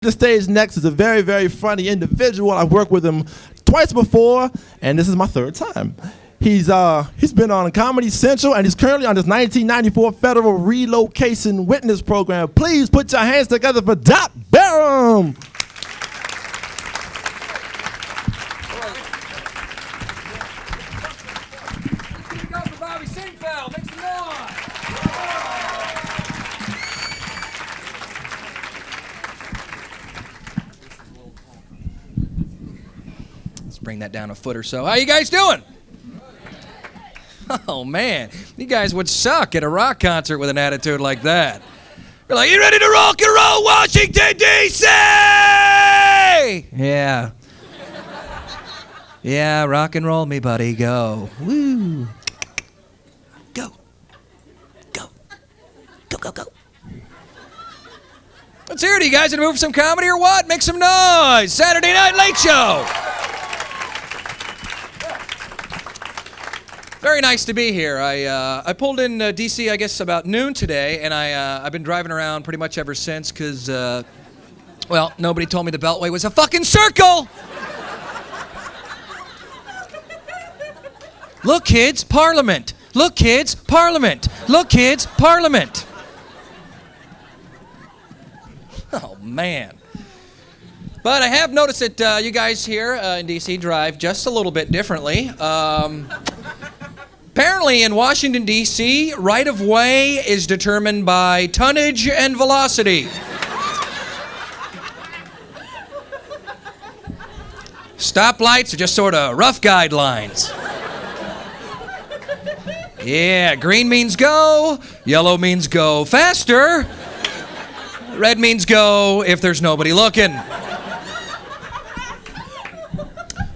The stage next is a very, very funny individual. I've worked with him twice before, and this is my third time. He's been on Comedy Central, and he's currently on this 1994 Federal Relocation Witness Program. Please put your hands together for Dot Barham. Bring that down a foot or so. How you guys doing? Oh man, you guys would suck at a rock concert with an attitude like that. You're like, you ready to rock and roll, Washington, D.C.? Yeah. Yeah, rock and roll me, buddy, go. Woo. Go. Go. Go, go, go. Let's hear it. Are you guys in the mood for some comedy or what? Make some noise. Saturday Night Late Show. Very nice to be here. I pulled in D.C., I guess, about noon today, and I've been driving around pretty much ever since because, well, nobody told me the Beltway was a fucking circle! Look, kids, Parliament! Look, kids, Parliament! Look, kids, Parliament! Oh, man. But I have noticed that you guys here in D.C. drive just a little bit differently. Apparently, in Washington, D.C., right-of-way is determined by tonnage and velocity. Stoplights are just sort of rough guidelines. Yeah, green means go, yellow means go faster, red means go if there's nobody looking.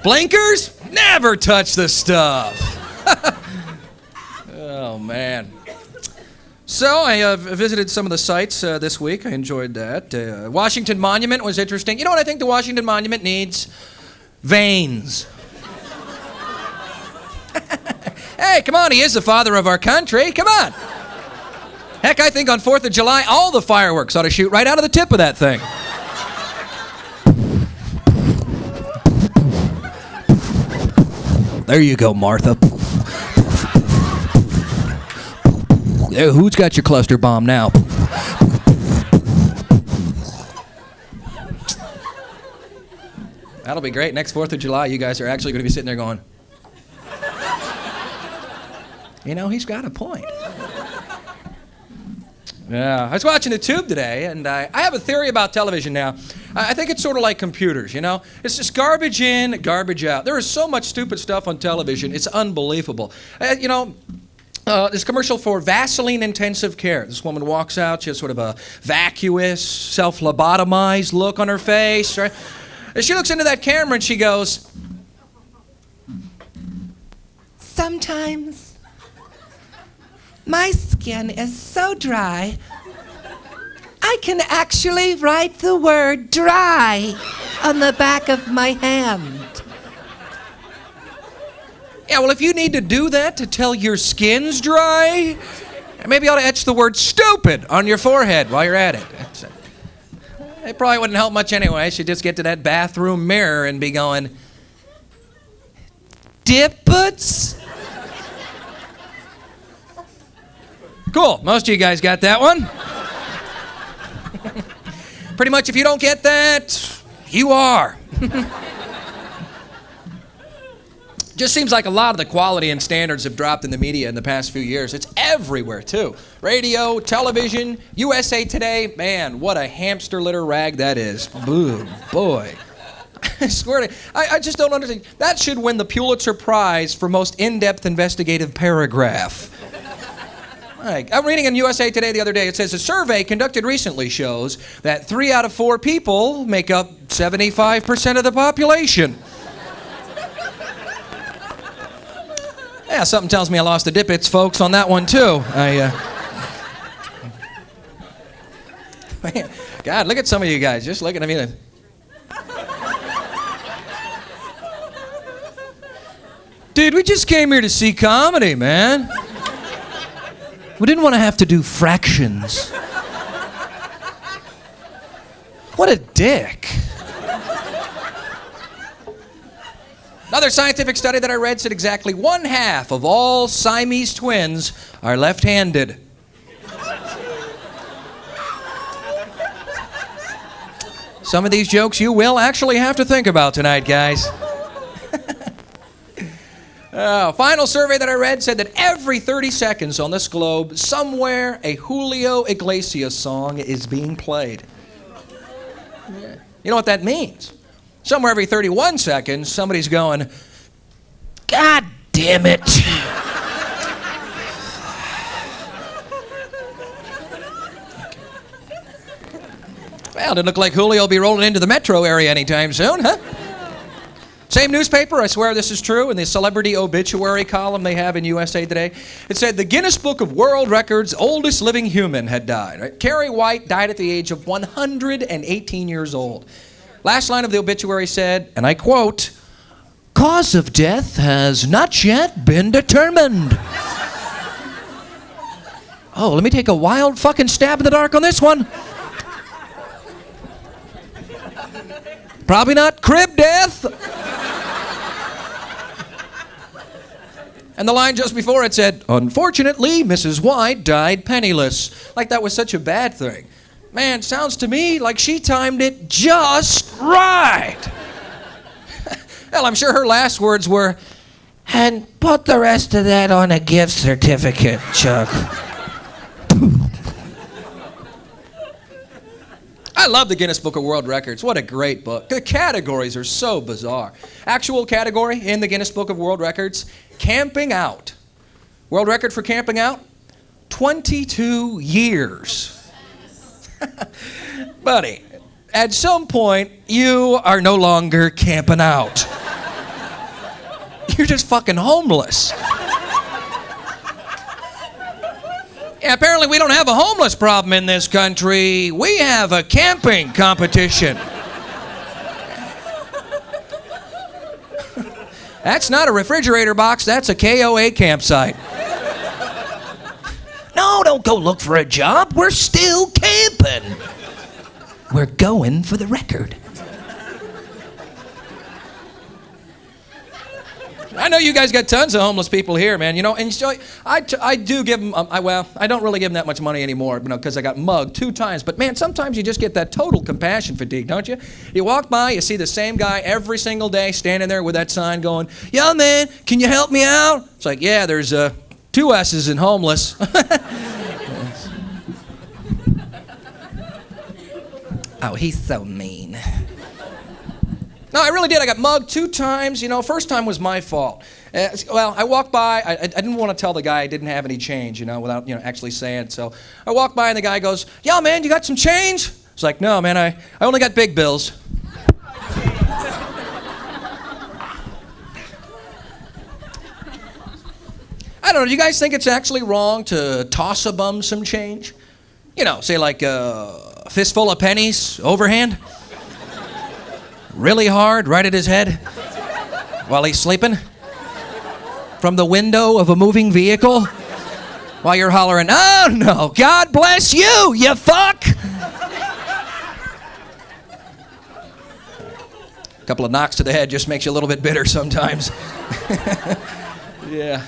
Blinkers? Never touch the stuff. Oh, man. So I visited some of the sites this week. I enjoyed that. Washington Monument was interesting. You know what I think the Washington Monument needs? Veins. Hey, come on, he is the father of our country. Come on. Heck, I think on 4th of July, all the fireworks ought to shoot right out of the tip of that thing. There you go, Martha. Who's got your cluster bomb now? That'll be great. Next 4th of July, you guys are actually going to be sitting there going, you know, he's got a point. Yeah, I was watching the Tube today, and I have a theory about television now. I think it's sort of like computers, you know? It's just garbage in, garbage out. There is so much stupid stuff on television, it's unbelievable. This commercial for Vaseline Intensive Care. This woman walks out, she has sort of a vacuous, self-lobotomized look on her face, right? And she looks into that camera and she goes, sometimes my skin is so dry, I can actually write the word dry on the back of my hand. Yeah, well, if you need to do that to tell your skin's dry, maybe you ought to etch the word stupid on your forehead while you're at it. It probably wouldn't help much anyway. She'd just get to that bathroom mirror and be going, Dippets? Cool, most of you guys got that one. Pretty much if you don't get that, you are. Just seems like a lot of the quality and standards have dropped in the media in the past few years. It's everywhere, too. Radio, television, USA Today. Man, what a hamster litter rag that is. Boo, boy. I swear to you, I just don't understand. That should win the Pulitzer Prize for most in-depth investigative paragraph. I'm reading in USA Today the other day. It says a survey conducted recently shows that 3 out of 4 people make up 75% of the population. Yeah, something tells me I lost the Dippets, folks, on that one, too. Man, God, look at some of you guys. Just looking at me. Dude, we just came here to see comedy, man. We didn't want to have to do fractions. What a dick. Another scientific study that I read said exactly 1/2 of all Siamese twins are left-handed. Some of these jokes you will actually have to think about tonight, guys. Final survey that I read said that every 30 seconds on this globe, somewhere a Julio Iglesias song is being played. You know what that means? Somewhere every 31 seconds, somebody's going, "God damn it." Well, it didn't look like Julio will be rolling into the metro area anytime soon, huh? Same newspaper, I swear this is true, in the celebrity obituary column they have in USA Today, it said the Guinness Book of World Records oldest living human had died. Right? Carrie White died at the age of 118 years old. Last line of the obituary said, and I quote, "Cause of death has not yet been determined." Oh, let me take a wild fucking stab in the dark on this one. Probably not crib death. And the line just before it said, "Unfortunately, Mrs. White died penniless." Like that was such a bad thing. Man, sounds to me like she timed it just right. Well, I'm sure her last words were, "And put the rest of that on a gift certificate, Chuck." I love the Guinness Book of World Records. What a great book. The categories are so bizarre. Actual category in the Guinness Book of World Records, camping out. World record for camping out, 22 years. Buddy, at some point, you are no longer camping out. You're just fucking homeless. Yeah, apparently we don't have a homeless problem in this country. We have a camping competition. That's not a refrigerator box, that's a KOA campsite. No, don't go look for a job. We're still camping. We're going for the record. I know you guys got tons of homeless people here, man. You know, and so I do give them. I don't really give them that much money anymore, you know, because I got mugged 2 times. But man, sometimes you just get that total compassion fatigue, don't you? You walk by, you see the same guy every single day standing there with that sign going, "Yo, man, can you help me out?" It's like, yeah, there's 2 S's in homeless. Oh, he's so mean. No, I really did. I got mugged 2 times. You know, first time was my fault. Well, I walked by. I didn't want to tell the guy I didn't have any change, you know, without, you know, actually saying it. So I walked by and the guy goes, "Yo, man, you got some change?" It's like, "No, man, I only got big bills." I don't know. Do you guys think it's actually wrong to toss a bum some change? You know, say like a fistful of pennies, overhand? Really hard, right at his head? While he's sleeping? From the window of a moving vehicle? While you're hollering, "Oh no, God bless you, you fuck!" A couple of knocks to the head just makes you a little bit bitter sometimes. Yeah.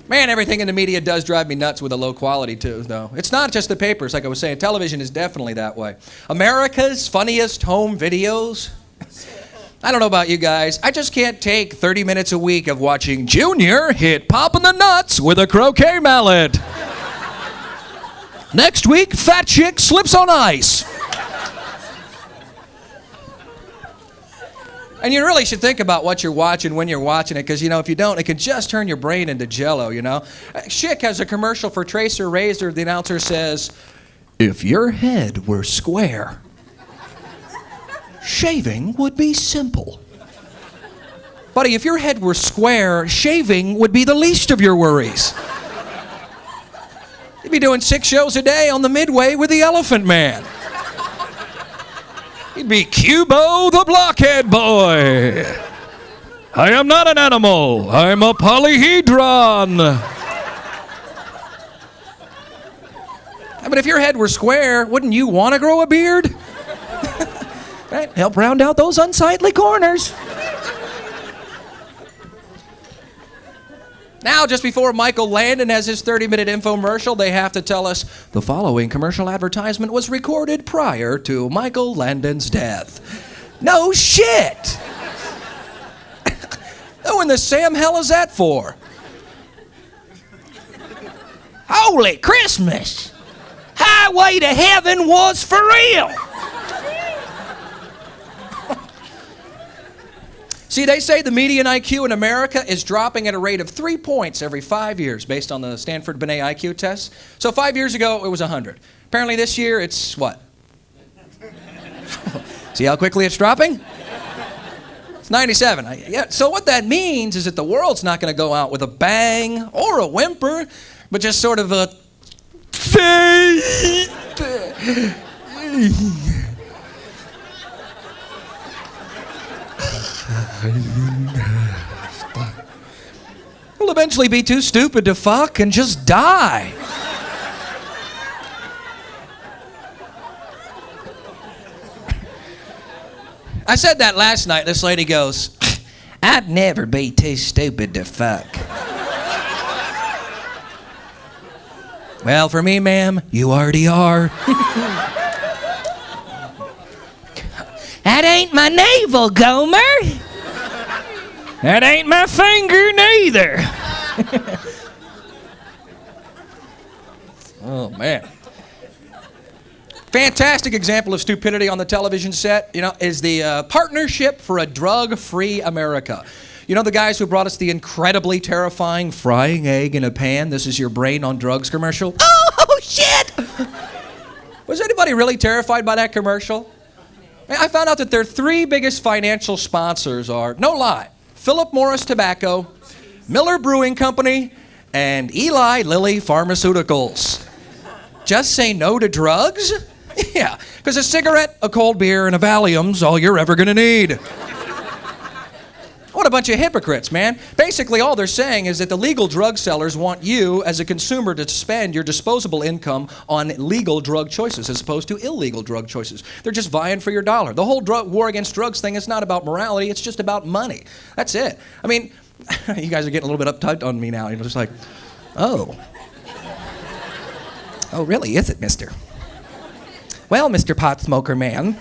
Man, everything in the media does drive me nuts with the low quality, too, though. It's not just the papers, like I was saying. Television is definitely that way. America's funniest home videos. I don't know about you guys. I just can't take 30 minutes a week of watching Junior hit Pop in the Nuts with a croquet mallet. Next week, fat chick slips on ice. And you really should think about what you're watching when you're watching it, because, you know, if you don't, it can just turn your brain into jello, you know? Schick has a commercial for Tracer Razor. The announcer says, "If your head were square, shaving would be simple. Buddy, if your head were square, shaving would be the least of your worries. You'd be doing 6 shows a day on the Midway with the Elephant Man. He'd be Cubo the Blockhead Boy. I am not an animal. I'm a polyhedron." But if your head were square, wouldn't you want to grow a beard? Right? Help round out those unsightly corners. Now, just before Michael Landon has his 30-minute infomercial, they have to tell us the following commercial advertisement was recorded prior to Michael Landon's death. No shit! Who in the Sam hell is that for? Holy Christmas! Highway to Heaven was for real! See, they say the median IQ in America is dropping at a rate of 3 points every 5 years based on the Stanford Binet IQ test. So 5 years ago, it was 100. Apparently this year, it's what? See how quickly it's dropping? It's 97. Yeah, so what that means is that the world's not going to go out with a bang or a whimper, but just sort of a... We'll eventually be too stupid to fuck and just die. I said that last night. This lady goes, I'd never be too stupid to fuck. Well, for me, ma'am, you already are. That ain't my navel, Gomer. That ain't my finger neither. Oh, man. Fantastic example of stupidity on the television set, is the Partnership for a Drug-Free America. You know the guys who brought us the incredibly terrifying frying egg in a pan, this is your brain on drugs commercial? Oh, shit! Was anybody really terrified by that commercial? I found out that their 3 biggest financial sponsors are, no lie, Philip Morris Tobacco, Miller Brewing Company, and Eli Lilly Pharmaceuticals. Just say no to drugs? Yeah, because a cigarette, a cold beer, and a Valium's all you're ever gonna need. What a bunch of hypocrites, man. Basically, all they're saying is that the legal drug sellers want you, as a consumer, to spend your disposable income on legal drug choices as opposed to illegal drug choices. They're just vying for your dollar. The whole war against drugs thing is not about morality, it's just about money. That's it. I mean, you guys are getting a little bit uptight on me now. You're just like, oh. Oh, really, is it, mister? Well, Mr. Pot Smoker Man.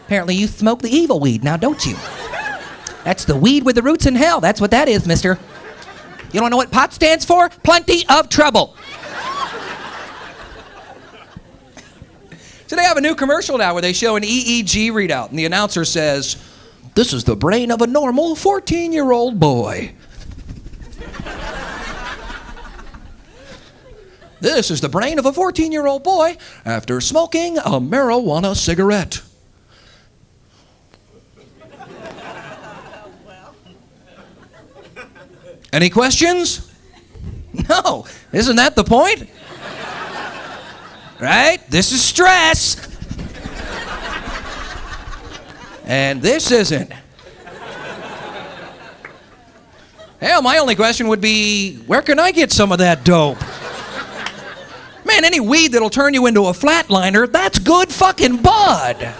Apparently you smoke the evil weed now, don't you? That's the weed with the roots in hell. That's what that is, mister. You don't know what pot stands for? Plenty of trouble. So they have a new commercial now where they show an EEG readout, and the announcer says, this is the brain of a normal 14-year-old boy. This is the brain of a 14-year-old boy after smoking a marijuana cigarette. Any questions? No. Isn't that the point? Right? This is stress. And this isn't. Hell, my only question would be, where can I get some of that dope? Man, any weed that'll turn you into a flatliner, that's good fucking bud.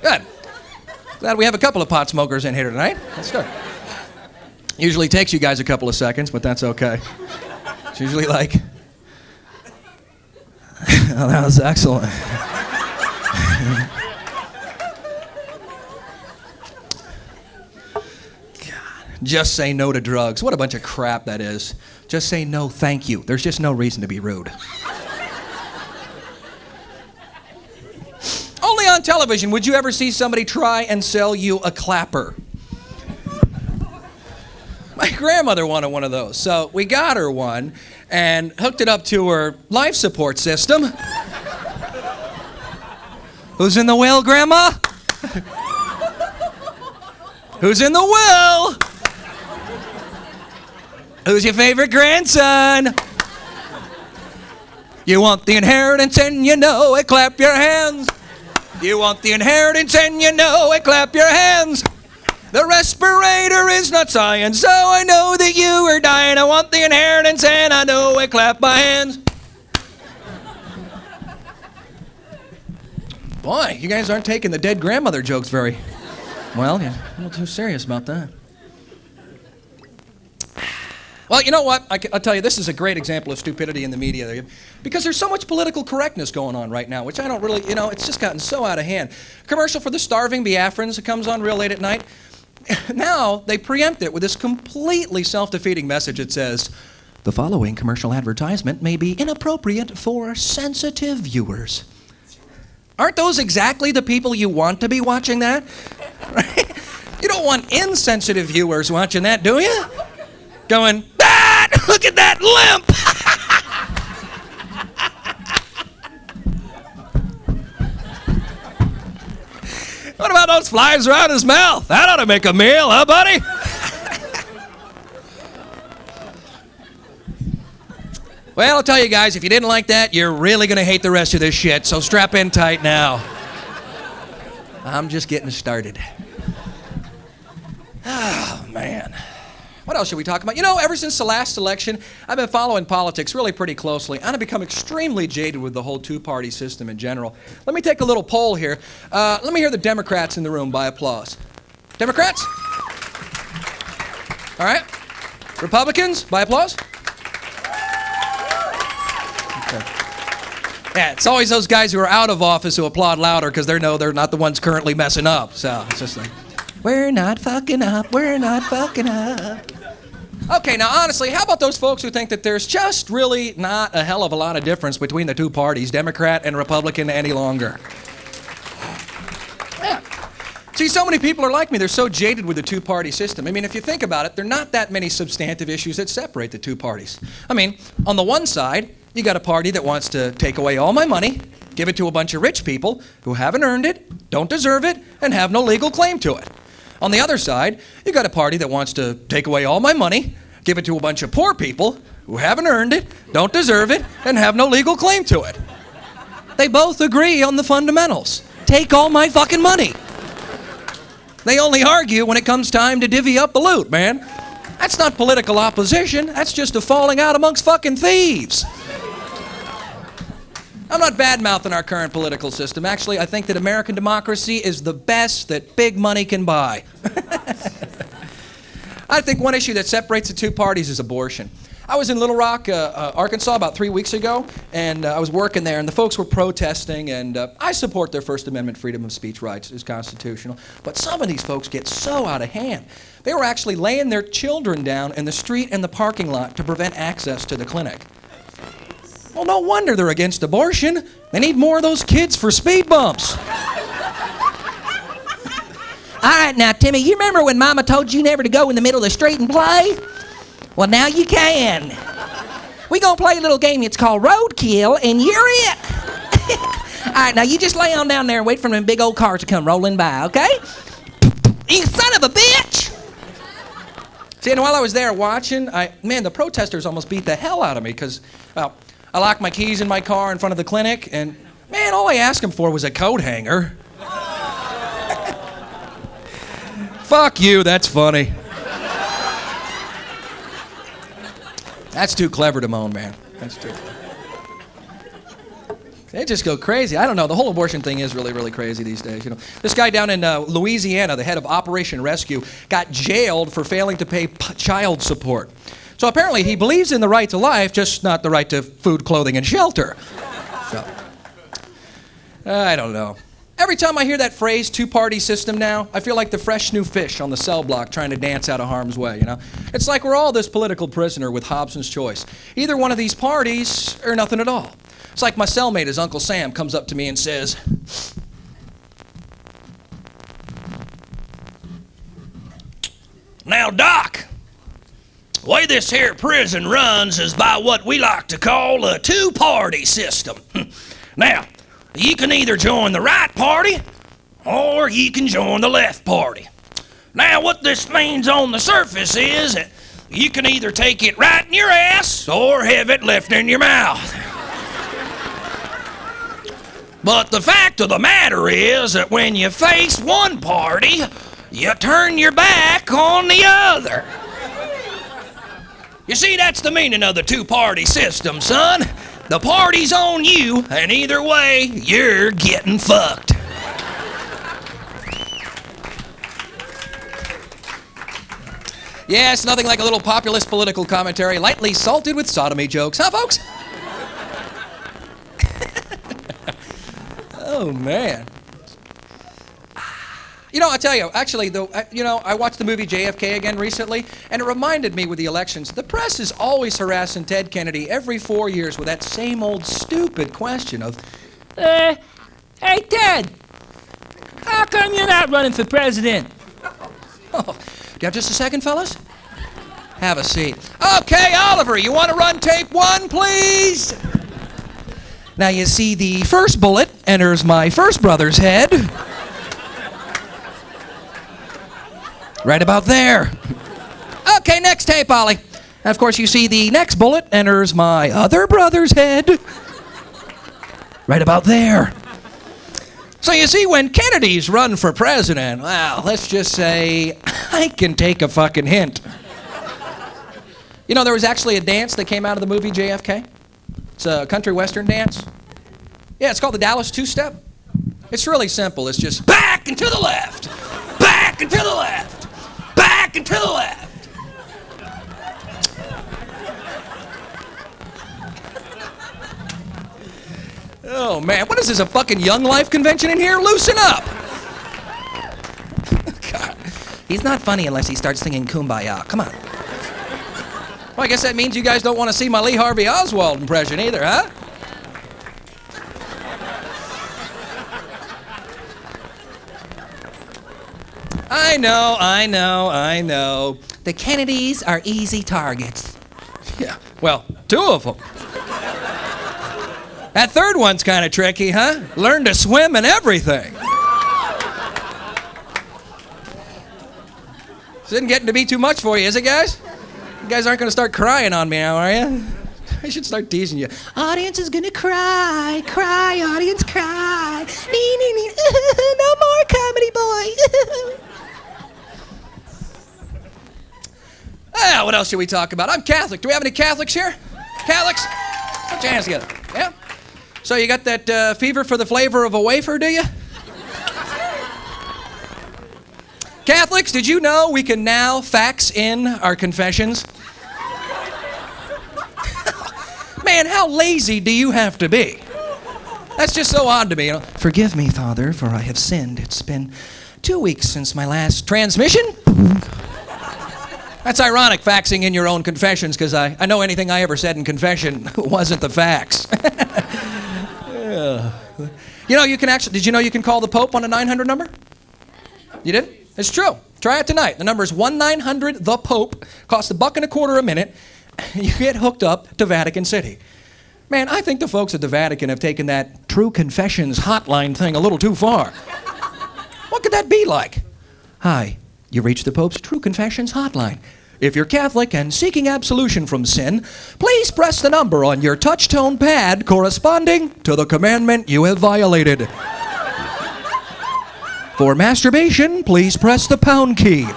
Good. Glad we have a couple of pot smokers in here tonight. That's good. Usually takes you guys a couple of seconds, but that's okay. It's usually like, oh, that was excellent. God. Just say no to drugs. What a bunch of crap that is. Just say no, thank you. There's just no reason to be rude. Only on television would you ever see somebody try and sell you a clapper. My grandmother wanted one of those, so we got her one and hooked it up to her life support system. Who's in the will, Grandma? Who's in the will? Who's your favorite grandson? You want the inheritance and you know it, clap your hands. You want the inheritance and you know it, clap your hands. The respirator is not science, so I know that you are dying. I want the inheritance and I know it, clap my hands. Boy, you guys aren't taking the dead grandmother jokes very well. You're a little too serious about that. Well, you know what? I'll tell you, this is a great example of stupidity in the media. Because there's so much political correctness going on right now, which I don't really, it's just gotten so out of hand. Commercial for the starving Biafrans that comes on real late at night. Now, they preempt it with this completely self-defeating message that says, the following commercial advertisement may be inappropriate for sensitive viewers. Aren't those exactly the people you want to be watching that? Right? You don't want insensitive viewers watching that, do you? Going, look at that limp! What about those flies around his mouth? That ought to make a meal, huh, buddy? Well, I'll tell you guys, if you didn't like that, you're really going to hate the rest of this shit, so strap in tight now. I'm just getting started. Oh, man. What else should we talk about? Ever since the last election, I've been following politics really pretty closely, and I've become extremely jaded with the whole two-party system in general. Let me take a little poll here. Let me hear the Democrats in the room by applause. Democrats? All right. Republicans, by applause. Okay. Yeah, it's always those guys who are out of office who applaud louder because they know they're not the ones currently messing up. So it's just like, we're not fucking up, we're not fucking up. Okay, now honestly, how about those folks who think that there's just really not a hell of a lot of difference between the two parties, Democrat and Republican, any longer? Yeah. See, so many people are like me. They're so jaded with the two-party system. I mean, if you think about it, there are not that many substantive issues that separate the two parties. I mean, on the one side, you got a party that wants to take away all my money, give it to a bunch of rich people who haven't earned it, don't deserve it, and have no legal claim to it. On the other side, you got a party that wants to take away all my money, give it to a bunch of poor people who haven't earned it, don't deserve it, and have no legal claim to it. They both agree on the fundamentals. Take all my fucking money. They only argue when it comes time to divvy up the loot, man. That's not political opposition. That's just a falling out amongst fucking thieves. I'm not bad-mouthing our current political system. Actually, I think that American democracy is the best that big money can buy. I think one issue that separates the two parties is abortion. I was in Little Rock, Arkansas about 3 weeks ago, and I was working there, and the folks were protesting, and I support their First Amendment freedom of speech rights. It's constitutional. But some of these folks get so out of hand. They were actually laying their children down in the street and the parking lot to prevent access to the clinic. Well, no wonder they're against abortion. They need more of those kids for speed bumps. All right, now, Timmy, you remember when Mama told you never to go in the middle of the street and play? Well, now you can. We're going to play a little game. It's called Roadkill, and you're it. All right, now you just lay on down there and wait for them big old cars to come rolling by, okay? You son of a bitch! See, and while I was there watching, the protesters almost beat the hell out of me because, well, I locked my keys in my car in front of the clinic, and, man, all I asked them for was a coat hanger. Fuck you, that's funny. That's too clever to moan, man. That's too clever. They just go crazy. I don't know. The whole abortion thing is really, really crazy these days. This guy down in Louisiana, the head of Operation Rescue, got jailed for failing to pay child support. So apparently he believes in the right to life, just not the right to food, clothing, and shelter. So, I don't know. Every time I hear that phrase, two-party system now, I feel like the fresh new fish on the cell block trying to dance out of harm's way, It's like we're all this political prisoner with Hobson's choice. Either one of these parties or nothing at all. It's like my cellmate, his Uncle Sam, comes up to me and says, "Now, Doc, the way this here prison runs is by what we like to call a two-party system. Now, you can either join the right party or you can join the left party. Now, what this means on the surface is that you can either take it right in your ass or have it left in your mouth. But the fact of the matter is that when you face one party, you turn your back on the other. You see, that's the meaning of the two-party system, son. The party's on you, and either way, you're getting fucked." Yes, nothing like a little populist political commentary, lightly salted with sodomy jokes, huh, folks? Oh, man. You know, I'll tell you, actually, though, I watched the movie JFK again recently, and it reminded me with the elections, the press is always harassing Ted Kennedy every 4 years with that same old stupid question of, Hey, Ted, how come you're not running for president? oh, do you have just a second, fellas? Have a seat. Okay, Oliver, you want to run tape 1, please? Now, you see, the first bullet enters my first brother's head. Right about there. Okay, next tape, Ollie. And of course, you see the next bullet enters my other brother's head. Right about there. So you see, when Kennedy's run for president, well, let's just say I can take a fucking hint. You know, there was actually a dance that came out of the movie JFK. It's a country western dance. Yeah, it's called the Dallas Two-Step. It's really simple. It's just back and to the left, back and to the left, back and to the left. Oh, man, what is this, a fucking Young Life convention in here? Loosen up. God. He's not funny unless he starts singing Kumbaya. Come on. Well, I guess that means you guys don't want to see my Lee Harvey Oswald impression either, huh? I know. The Kennedys are easy targets. Yeah, well, 2 of them. That third one's kind of tricky, huh? Learn to swim and everything. This isn't getting to be too much for you, is it, guys? You guys aren't going to start crying on me now, are you? I should start teasing you. Audience is gonna cry, cry, audience cry. Nee, nee, nee. No more comedy, boy. Ah, what else should we talk about? I'm Catholic. Do we have any Catholics here? Catholics? Put your hands together. Yeah? So you got that fever for the flavor of a wafer, do you? Catholics, did you know we can now fax in our confessions? Man, how lazy do you have to be? That's just so odd to me, you know. Forgive me, Father, for I have sinned. It's been 2 weeks since my last transmission. That's ironic, faxing in your own confessions, because I know anything I ever said in confession wasn't the fax. You know, you can actually, did you know you can call the Pope on a 900 number? You did? It's true. Try it tonight. The number is 1-900-THE-POPE. Costs $1.25 a minute. You get hooked up to Vatican City. Man, I think the folks at the Vatican have taken that True Confessions hotline thing a little too far. What could that be like? Hi, you reached the Pope's True Confessions hotline. If you're Catholic and seeking absolution from sin, please press the number on your touch-tone pad corresponding to the commandment you have violated. For masturbation, please press the pound key.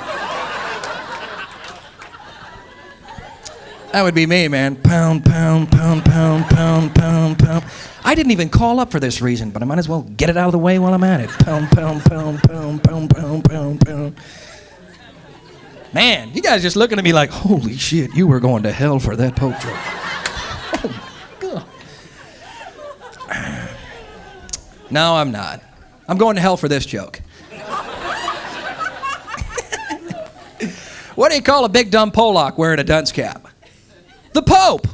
That would be me, man. Pound, pound, pound, pound, pound, pound, pound. I didn't even call up for this reason, but I might as well get it out of the way while I'm at it. Pound, pound, pound, pound, pound, pound, pound, pound. Man, you guys just looking at me like, holy shit, you were going to hell for that Pope joke. Oh, my God. No, I'm not. I'm going to hell for this joke. What do you call a big dumb Pollock wearing a dunce cap? The Pope.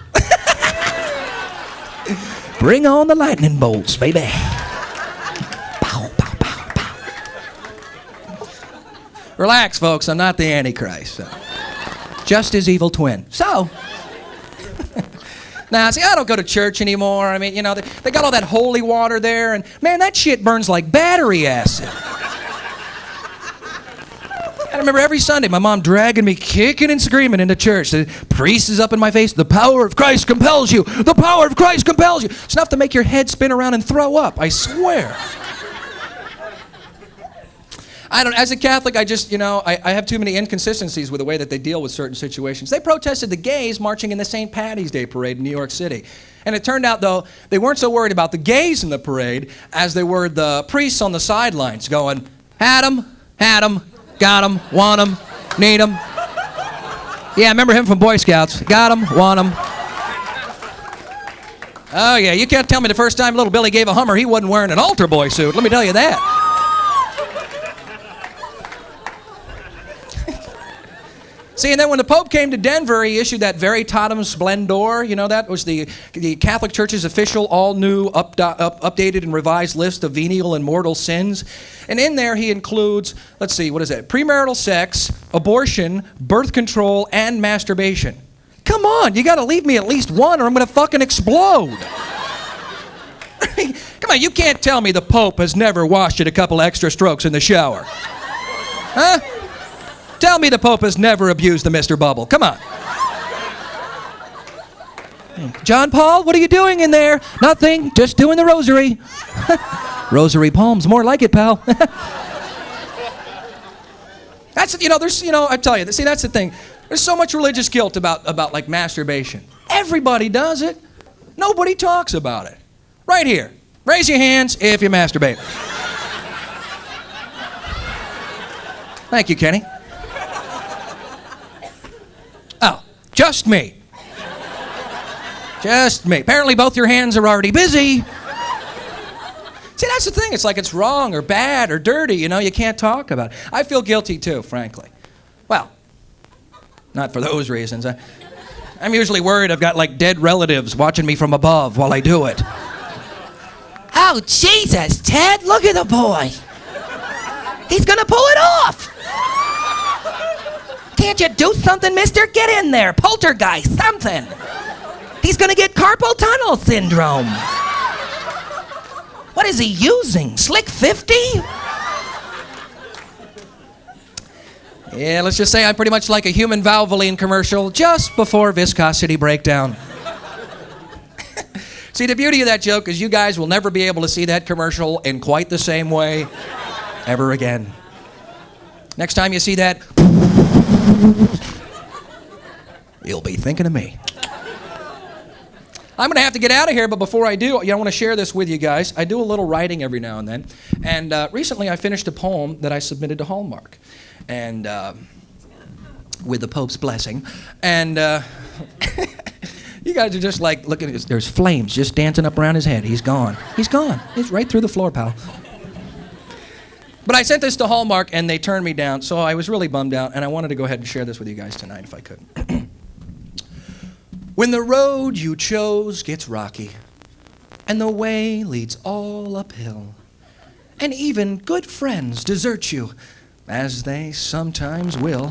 Bring on the lightning bolts, baby. Pow, pow, pow, pow. Relax, folks. I'm not the Antichrist. So. Just his evil twin. So. Now, see, I don't go to church anymore. I mean, you know, they got all that holy water there, and man, that shit burns like battery acid. I remember every Sunday my mom dragging me kicking and screaming into church. The priest is up in my face. The power of Christ compels you. The power of Christ compels you. It's enough to make your head spin around and throw up, I swear. As a Catholic, I just, you know, I have too many inconsistencies with the way that they deal with certain situations. They protested the gays marching in the St. Patty's Day parade in New York City. And it turned out, though, they weren't so worried about the gays in the parade as they were the priests on the sidelines going, had 'em, got 'em, want 'em, need 'em. Yeah, I remember him from Boy Scouts. Got him, want him. Oh, yeah, you can't tell me the first time little Billy gave a Hummer, he wasn't wearing an altar boy suit. Let me tell you that. See, and then when the Pope came to Denver, he issued that Veritatem Splendor. You know, that was the Catholic Church's official, all-new, updated and revised list of venial and mortal sins. And in there, he includes, let's see, what is that? Premarital sex, abortion, birth control, and masturbation. Come on, you got to leave me at least one or I'm going to fucking explode. Come on, you can't tell me the Pope has never washed it a couple extra strokes in the shower. Huh? Tell me the Pope has never abused the Mr. Bubble. Come on. John Paul, what are you doing in there? Nothing, just doing the rosary. Rosary palms, more like it, pal. That's, you know, there's, you know, I tell you, see, that's the thing. There's so much religious guilt about like masturbation. Everybody does it. Nobody talks about it. Right here. Raise your hands if you masturbate. Thank you, Kenny. Oh, just me. Just me. Apparently both your hands are already busy. See, that's the thing. It's like it's wrong or bad or dirty, you know, you can't talk about it. I feel guilty too, frankly. Well, not for those reasons. I'm usually worried I've got like dead relatives watching me from above while I do it. Oh, Jesus, Ted, look at the boy. He's gonna pull it off. Can't you do something, mister? Get in there, poltergeist, something. He's gonna get carpal tunnel syndrome. What is he using? Slick 50? Yeah, let's just say I'm pretty much like a human Valvoline commercial just before viscosity breakdown. See, the beauty of that joke is you guys will never be able to see that commercial in quite the same way ever again. Next time you see that, you'll be thinking of me. I'm going to have to get out of here, but before I do, I want to share this with you guys. I do a little writing every now and then, and recently I finished a poem that I submitted to Hallmark, and with the Pope's blessing, and you guys are just like, look at this, there's flames just dancing up around his head. He's gone. He's gone. He's right through the floor, pal. But I sent this to Hallmark, and they turned me down, so I was really bummed out, and I wanted to go ahead and share this with you guys tonight if I could. When the road you chose gets rocky, and the way leads all uphill, and even good friends desert you, as they sometimes will,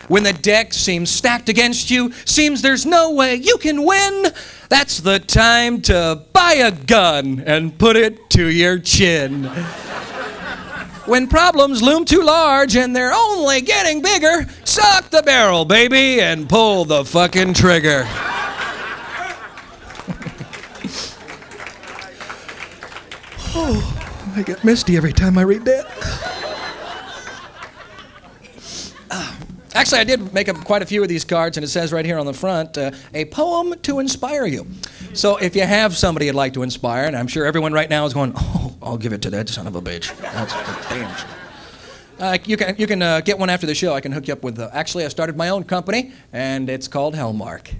when the deck seems stacked against you, seems there's no way you can win, that's the time to buy a gun and put it to your chin. When problems loom too large and they're only getting bigger, suck the barrel, baby, and pull the fucking trigger. Oh, I get misty every time I read that. Actually, I did make up quite a few of these cards, and it says right here on the front, a poem to inspire you. So if you have somebody you'd like to inspire, and I'm sure everyone right now is going, oh, I'll give it to that son of a bitch. That's damn. You can get one after the show. I can hook you up with, actually, I started my own company, and it's called Hellmark.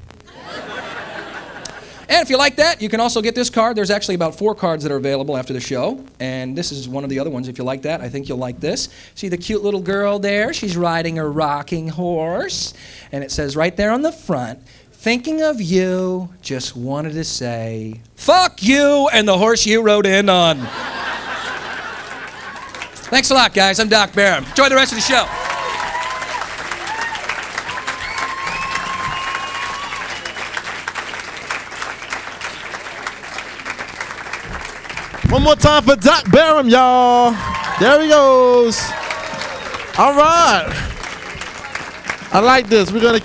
And if you like that, you can also get this card. There's actually about 4 cards that are available after the show. And this is one of the other ones. If you like that, I think you'll like this. See the cute little girl there? She's riding a rocking horse. And it says right there on the front, thinking of you, just wanted to say, fuck you and the horse you rode in on. Thanks a lot, guys. I'm Doc Barham. Enjoy the rest of the show. One more time for Doc Barham, y'all. There he goes. All right. I like this. We're going to